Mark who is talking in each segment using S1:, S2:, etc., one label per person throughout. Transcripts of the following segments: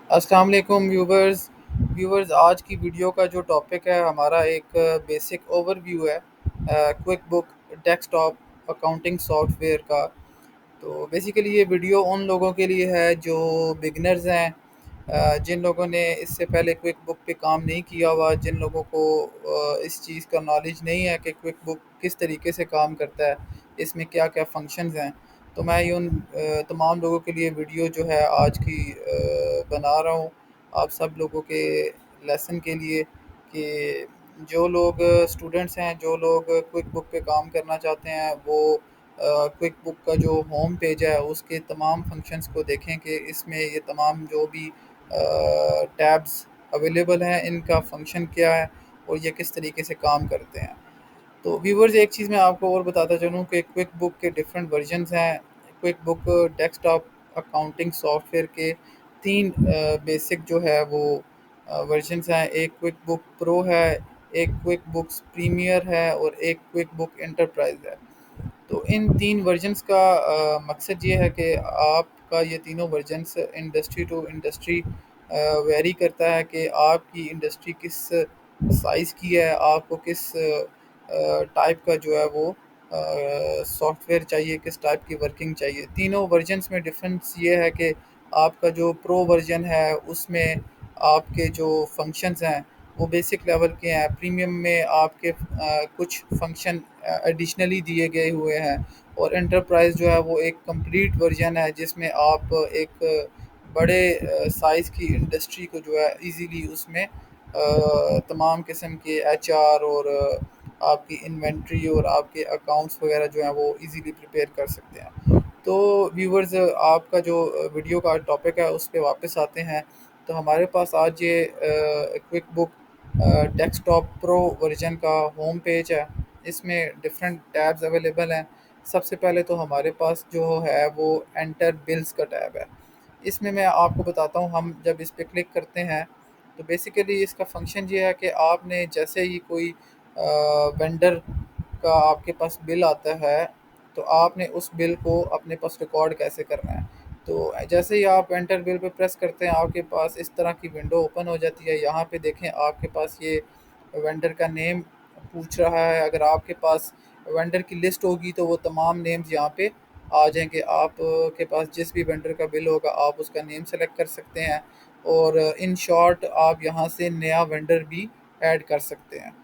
S1: अस्सलाम वालेकुम व्यूवर्स। आज की वीडियो का जो टॉपिक है हमारा एक बेसिक ओवरव्यू है quick book desktop accounting software का। तो बेसिकली ये वीडियो उन लोगों के लिए है जो बिगनर्स हैं, जिन लोगों ने इससे पहले क्विक बुक पे काम नहीं किया हुआ, जिन लोगों को इस चीज़ का नॉलेज नहीं है कि क्विक बुक किस तरीके से काम करता है, इसमें क्या क्या फंक्शंस हैं। तो मैं ये उन तमाम लोगों के लिए वीडियो जो है आज की बना रहा हूँ, आप सब लोगों के लेसन के लिए, कि जो लोग स्टूडेंट्स हैं, जो लोग क्विक बुक पे काम करना चाहते हैं, वो क्विक बुक का जो होम पेज है उसके तमाम फंक्शंस को देखें कि इसमें ये तमाम जो भी टैब्स अवेलेबल हैं इनका फंक्शन क्या है और ये किस तरीके से काम करते हैं। तो व्यूवर्स, एक चीज़ मैं आपको और बताता चलूँ कि क्विक बुक के डिफरेंट वर्जन्स हैं। Quick book desktop accounting software के तीन बेसिक जो है वो वर्जन्स हैं। एक क्विक बुक प्रो है, एक क्विक बुक्स प्रीमियर है और एक क्विक बुक एंटरप्राइज है। तो इन तीन वर्जन्स का मकसद ये है कि आपका ये तीनों versions industry to industry vary करता है कि आपकी इंडस्ट्री किस साइज़ की है, आपको किस टाइप का जो है वो सॉफ्टवेयर चाहिए, किस टाइप की वर्किंग चाहिए। तीनों वर्जन्स में डिफरेंस ये है कि आपका जो प्रो वर्जन है उसमें आपके जो फंक्शंस हैं वो बेसिक लेवल के हैं। प्रीमियम में आपके कुछ फंक्शन एडिशनली दिए गए हुए हैं। और एंटरप्राइज जो है वो एक कंप्लीट वर्जन है जिसमें आप एक बड़े साइज़ की इंडस्ट्री को जो है इजीली उसमें तमाम किस्म के एचआर और आपकी इन्वेंट्री और आपके अकाउंट्स वगैरह जो हैं वो इजीली प्रिपेयर कर सकते हैं। तो व्यूवर्स, आपका जो वीडियो का टॉपिक है उस पे वापस आते हैं। तो हमारे पास आज ये quick book desktop pro version का होम पेज है। इसमें डिफरेंट टैब्स अवेलेबल हैं। सबसे पहले तो हमारे पास जो है वो एंटर बिल्स का टैब है। इसमें मैं आपको बताता हूँ, हम जब इस पे क्लिक करते हैं तो बेसिकली इसका फंक्शन ये है कि आपने जैसे ही कोई वेंडर का आपके पास बिल आता है तो आपने उस बिल को अपने पास रिकॉर्ड कैसे करना है। तो जैसे ही आप एंटर बिल पे प्रेस करते हैं आपके पास इस तरह की विंडो ओपन हो जाती है। यहाँ पे देखें, आपके पास ये वेंडर का नेम पूछ रहा है। अगर आपके पास वेंडर की लिस्ट होगी तो वो तमाम नेम्स यहाँ पे आ जाएंगे। आप के पास जिस भी वेंडर का बिल होगा आप उसका नेम सेलेक्ट कर सकते हैं और इन शॉर्ट आप यहाँ से नया वेंडर भी ऐड कर सकते हैं।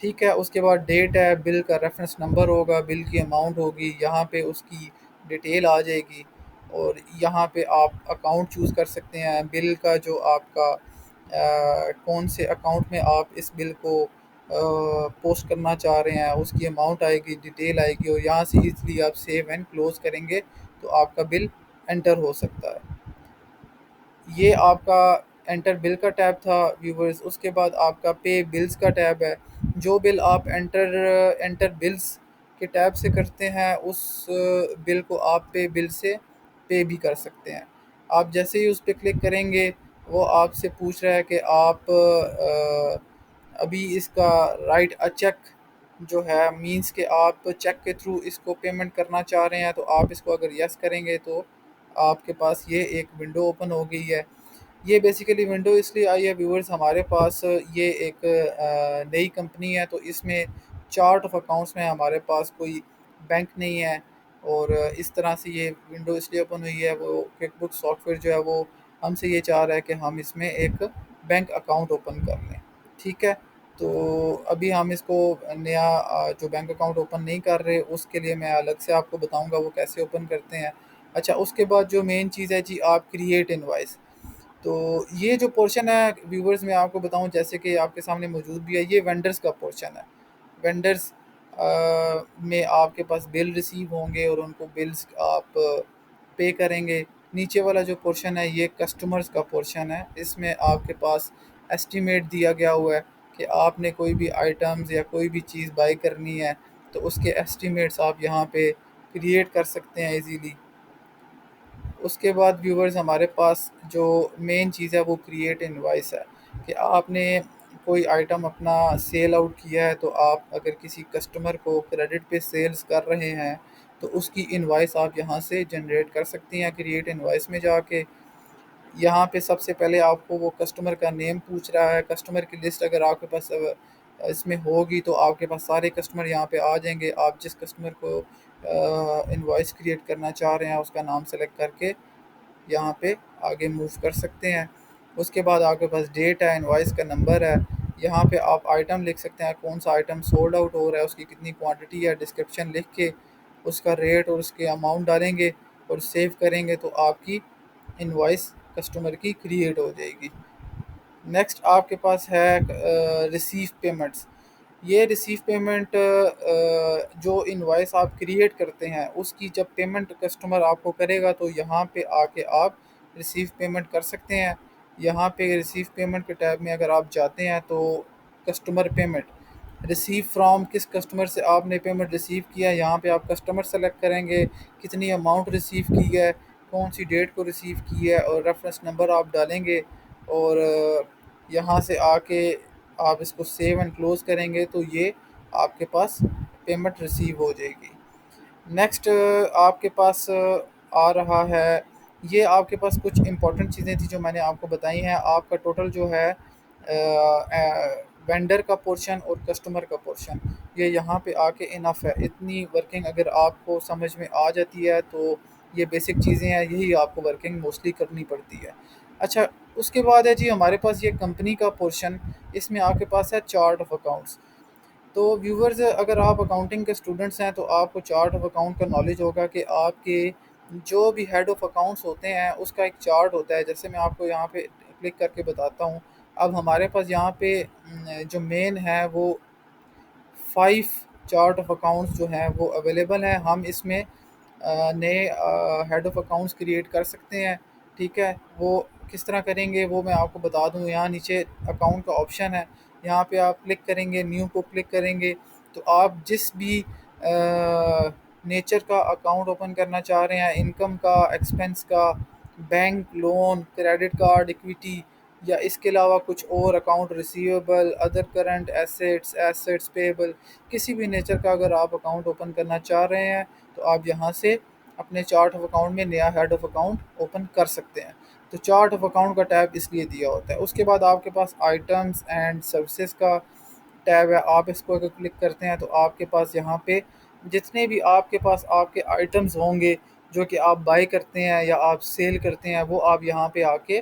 S1: ठीक है, उसके बाद डेट है, बिल का रेफरेंस नंबर होगा, बिल की अमाउंट होगी, यहाँ पे उसकी डिटेल आ जाएगी। और यहाँ पे आप अकाउंट चूज़ कर सकते हैं। बिल का जो आपका कौन से अकाउंट में आप इस बिल को पोस्ट करना चाह रहे हैं उसकी अमाउंट आएगी, डिटेल आएगी और यहाँ से इजीली आप सेव एंड क्लोज़ करेंगे तो आपका बिल एंटर हो सकता है। ये आपका एंटर बिल का टैब था व्यूवर्स। उसके बाद आपका पे बिल्स का टैब है। जो बिल आप एंटर बिल्स के टैब से करते हैं उस बिल को आप पे बिल से पे भी कर सकते हैं। आप जैसे ही उस पर क्लिक करेंगे वो आपसे पूछ रहा है कि आप अभी इसका राइट अ चेक जो है मींस कि आप चेक के थ्रू इसको पेमेंट करना चाह रहे हैं। तो आप इसको अगर यस करेंगे तो आपके पास ये एक विंडो ओपन हो गई है। ये बेसिकली विंडो इसलिए आई है व्यूअर्स, हमारे पास ये एक नई कंपनी है तो इसमें चार्ट ऑफ अकाउंट्स में हमारे पास कोई बैंक नहीं है। और इस तरह से ये विंडो इसलिए ओपन हुई है, वो क्विक बुक सॉफ्टवेयर जो है वो हमसे ये चाह रहा है कि हम इसमें एक बैंक अकाउंट ओपन कर लें। ठीक है, तो अभी हम इसको नया जो बैंक अकाउंट ओपन नहीं कर रहे, उसके लिए मैं अलग से आपको बताऊंगा वो कैसे ओपन करते हैं। अच्छा, उसके बाद जो मेन चीज़ है जी, आप क्रिएट इनवॉइस। तो ये जो पोर्शन है व्यूवर्स, मैं आपको बताऊं जैसे कि आपके सामने मौजूद भी है, ये वेंडर्स का पोर्शन है। वेंडर्स में आपके पास बिल रिसीव होंगे और उनको बिल्स आप पे करेंगे। नीचे वाला जो पोर्शन है ये कस्टमर्स का पोर्शन है। इसमें आपके पास एस्टीमेट दिया गया हुआ है कि आपने कोई भी आइटम्स या कोई भी चीज़ बाई करनी है तो उसके एस्टीमेट्स आप यहाँ पे क्रिएट कर सकते हैं इजीली। उसके बाद व्यूवर्स, हमारे पास जो मेन चीज़ है वो क्रिएट इनवॉइस है कि आपने कोई आइटम अपना सेल आउट किया है तो आप अगर किसी कस्टमर को क्रेडिट पे सेल्स कर रहे हैं तो उसकी इनवॉइस आप यहाँ से जनरेट कर सकती हैं क्रिएट इनवॉइस में जाके। यहाँ पे सबसे पहले आपको वो कस्टमर का नेम पूछ रहा है। कस्टमर की लिस्ट अगर आपके पास इसमें होगी तो आपके पास सारे कस्टमर यहाँ पे आ जाएंगे। आप जिस कस्टमर को इनवॉइस क्रिएट करना चाह रहे हैं उसका नाम सेलेक्ट करके यहाँ पे आगे मूव कर सकते हैं। उसके बाद आपके पास डेट है, इनवॉइस का नंबर है। यहाँ पे आप आइटम लिख सकते हैं, कौन सा आइटम सोल्ड आउट हो रहा है, उसकी कितनी क्वांटिटी है, डिस्क्रिप्शन लिख के उसका रेट और उसके अमाउंट डालेंगे और सेव करेंगे तो आपकी इनवॉइस कस्टमर की क्रिएट हो जाएगी। नेक्स्ट आपके पास है रिसीव पेमेंट्स। ये रिसीव पेमेंट जो इनवॉइस आप क्रिएट करते हैं उसकी जब पेमेंट कस्टमर आपको करेगा तो यहाँ पे आके आप रिसीव पेमेंट कर सकते हैं। यहाँ पे रिसीव पेमेंट के टैब में अगर आप जाते हैं तो कस्टमर पेमेंट रिसीव फ्रॉम, किस कस्टमर से आपने पेमेंट रिसीव किया है यहाँ पे आप कस्टमर सेलेक्ट करेंगे, कितनी अमाउंट रिसीव की है, कौन सी डेट को रिसीव की है और रेफरेंस नंबर आप डालेंगे। और यहाँ से आके आप इसको सेव एंड क्लोज़ करेंगे तो ये आपके पास पेमेंट रिसीव हो जाएगी। नेक्स्ट आपके पास आ रहा है, ये आपके पास कुछ इंपॉर्टेंट चीज़ें थी जो मैंने आपको बताई हैं। आपका टोटल जो है वेंडर का पोर्शन और कस्टमर का पोर्शन ये यहाँ पे आके इनफ है। इतनी वर्किंग अगर आपको समझ में आ जाती है तो ये बेसिक चीज़ें हैं, यही आपको वर्किंग मोस्टली करनी पड़ती है। अच्छा, उसके बाद है जी हमारे पास ये कंपनी का पोर्शन। इसमें आपके पास है चार्ट ऑफ अकाउंट्स। तो व्यूवर्स, अगर आप अकाउंटिंग के स्टूडेंट्स हैं तो आपको चार्ट ऑफ अकाउंट का नॉलेज होगा कि आपके जो भी हेड ऑफ अकाउंट्स होते हैं उसका एक चार्ट होता है। जैसे मैं आपको यहाँ पे क्लिक करके बताता हूँ। अब हमारे पास यहाँ पे जो मेन है वो 5 चार्ट ऑफ अकाउंट्स जो हैं वो अवेलेबल हैं। हम इसमें नए हेड ऑफ अकाउंट्स क्रिएट कर सकते हैं। ठीक है, वो किस तरह करेंगे वो मैं आपको बता दूं। यहाँ नीचे अकाउंट का ऑप्शन है, यहाँ पे आप क्लिक करेंगे, न्यू को क्लिक करेंगे तो आप जिस भी नेचर का अकाउंट ओपन करना चाह रहे हैं, इनकम का, एक्सपेंस का, bank loan, credit card, equity या इसके अलावा कुछ और account, receivable, other current assets, assets payable, किसी भी नेचर का अगर आप अकाउंट ओपन करना चाह रहे हैं तो आप यहाँ से अपने चार्ट ऑफ अकाउंट में नया हेड ऑफ अकाउंट ओपन कर सकते हैं। तो चार्ट ऑफ अकाउंट का टैब इसलिए दिया होता है। उसके बाद आपके पास आइटम्स एंड सर्विसेज का टैब है। आप इसको अगर क्लिक करते हैं तो आपके पास यहाँ पे जितने भी आपके पास आपके आइटम्स होंगे जो कि आप बाई करते हैं या आप सेल करते हैं वो आप यहाँ पे आके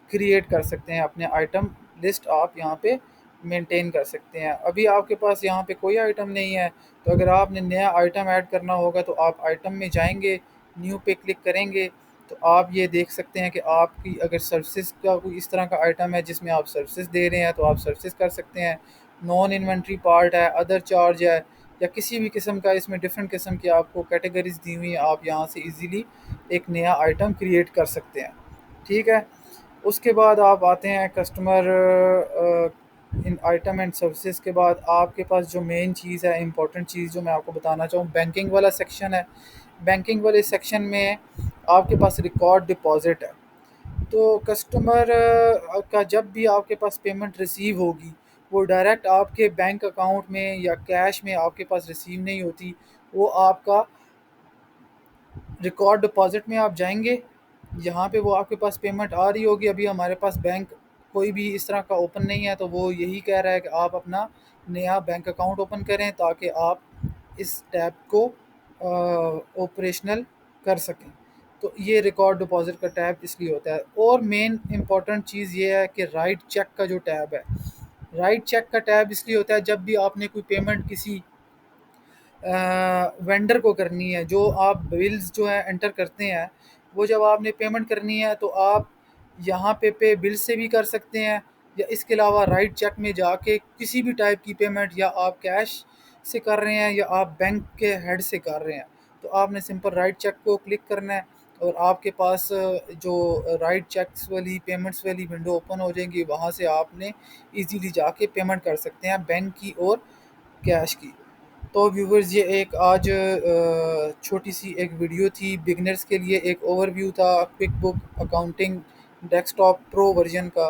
S1: क्रिएट कर सकते हैं। अपने आइटम लिस्ट आप यहाँ पे मेंटेन कर सकते हैं। अभी आपके पास यहाँ पे कोई आइटम नहीं है तो अगर आपने नया आइटम ऐड करना होगा तो आप आइटम में जाएंगे, न्यू पे क्लिक करेंगे तो आप ये देख सकते हैं कि आपकी अगर सर्विसेज का कोई इस तरह का आइटम है जिसमें आप सर्विसेज दे रहे हैं तो आप सर्विसेज कर सकते हैं। नॉन इन्वेंट्री पार्ट है, अदर चार्ज है या किसी भी किस्म का इसमें डिफरेंट किस्म की आपको कैटेगरीज दी हुई हैं, आप यहाँ से इजीली एक नया आइटम क्रिएट कर सकते हैं। ठीक है, उसके बाद आप आते हैं customer in item and services के बाद आपके पास जो मेन चीज़ है, इंपॉर्टेंट चीज़ जो मैं आपको बताना चाहूँ, बैंकिंग वाला सेक्शन है। बैंकिंग वाले सेक्शन में आपके पास रिकॉर्ड डिपॉजिट है। तो कस्टमर का जब भी आपके पास पेमेंट रिसीव होगी वो डायरेक्ट आपके बैंक अकाउंट में या कैश में आपके पास रिसीव नहीं होती, वो आपका रिकॉर्ड डिपॉजिट में आप जाएंगे। यहाँ पे वो आपके पास पेमेंट आ रही होगी। अभी हमारे पास बैंक कोई भी इस तरह का ओपन नहीं है तो वो यही कह रहा है कि आप अपना नया बैंक अकाउंट ओपन करें ताकि आप इस टैब को ऑपरेशनल कर सकें। तो ये रिकॉर्ड डिपॉजिट का टैब इसलिए होता है। और मेन इंपॉर्टेंट चीज़ ये है कि राइट चेक का जो टैब है, राइट चेक का टैब इसलिए होता है जब भी आपने कोई पेमेंट किसी वेंडर को करनी है, जो आप बिल्स जो है एंटर करते हैं वो जब आपने पेमेंट करनी है तो आप यहाँ पे बिल से भी कर सकते हैं या इसके अलावा राइट चेक में जाके किसी भी टाइप की पेमेंट या आप कैश से कर रहे हैं या आप बैंक के हेड से कर रहे हैं तो आपने सिंपल राइट चेक को क्लिक करना है और आपके पास जो राइट चेक्स वाली पेमेंट्स वाली विंडो ओपन हो जाएंगी। वहाँ से आपने इजीली जाके पेमेंट कर सकते हैं बैंक की और कैश की। तो व्यूवर्स, ये एक आज छोटी सी एक वीडियो थी बिगनर्स के लिए, एक ओवरव्यू था quick book accounting desktop pro version का,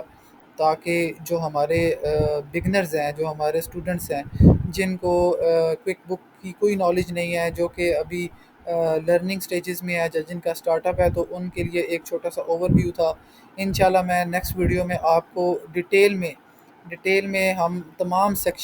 S1: ताकि जो हमारे बिगनर्स हैं, जो हमारे स्टूडेंट्स हैं जिनको क्विक बुक की कोई नॉलेज नहीं है, जो कि अभी लर्निंग स्टेजेस में है या जिनका स्टार्टअप है, तो उनके लिए एक छोटा सा ओवरव्यू था। इंशाल्लाह मैं नेक्स्ट वीडियो में आपको डिटेल में हम तमाम सेक्शन